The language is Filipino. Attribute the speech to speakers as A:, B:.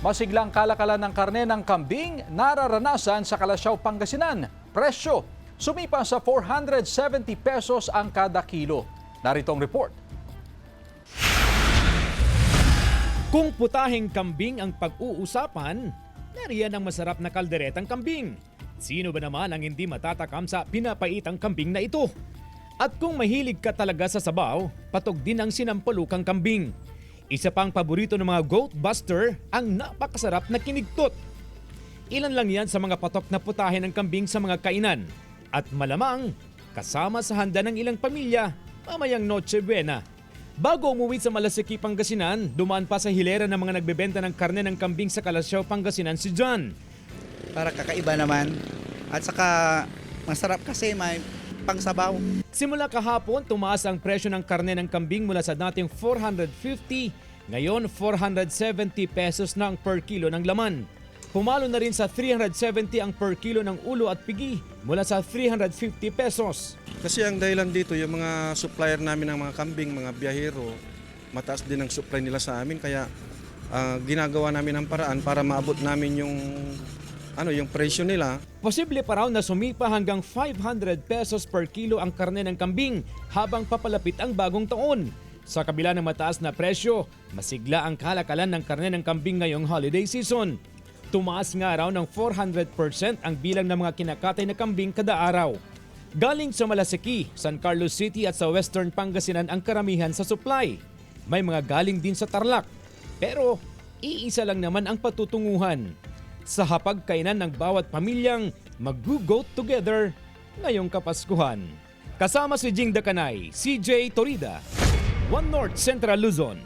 A: Masiglang kalakalan ng karne ng kambing nararanasan sa Calasiao, Pangasinan. Presyo, sumipa sa 470 pesos ang kada kilo. Narito ang report.
B: Kung putaheng kambing ang pag-uusapan, nariyan ang masarap na kalderetang kambing. Sino ba naman ang hindi matatakam sa pinapaitang kambing na ito? At kung mahilig ka talaga sa sabaw, patog din ang sinampalukang kambing. Isa pang paborito ng mga goat buster ang napakasarap na kinigtot. Ilan lang yan sa mga patok na putahe ng kambing sa mga kainan. At malamang, kasama sa handa ng ilang pamilya, mamayang Noche Buena. Bago umuwi sa Malasiki, Pangasinan, dumaan pa sa hilera ng mga nagbebenta ng karne ng kambing sa Calasiao, Pangasinan si John.
C: Para kakaiba naman. At saka masarap kasi may pangsabaw.
B: Simula kahapon, tumaas ang presyo ng karne ng kambing mula sa dating 450, ngayon 470 pesos na ang per kilo ng laman. Pumalo na rin sa 370 ang per kilo ng ulo at pigi mula sa 350 pesos.
D: Kasi ang dahilan dito, yung mga supplier namin ng mga kambing, mga biyahero, mataas din ang supply nila sa amin. Kaya ginagawa namin ang paraan para maabot namin yung presyo nila.
B: Posible pa raw na sumipa hanggang 500 pesos per kilo ang karne ng kambing habang papalapit ang bagong taon. Sa kabila ng mataas na presyo, masigla ang kalakalan ng karne ng kambing ngayong holiday season. Tumaas nga raw ng 400% ang bilang ng mga kinakatay na kambing kada araw. Galing sa Malasiki, San Carlos City at sa Western Pangasinan ang karamihan sa supply. May mga galing din sa Tarlac. Pero iisa lang naman ang patutunguhan. Sa hapagkainan ng bawat pamilyang mag-goat together ngayong Kapaskuhan. Kasama si Jing Dakanay, CJ Torida, One North Central Luzon.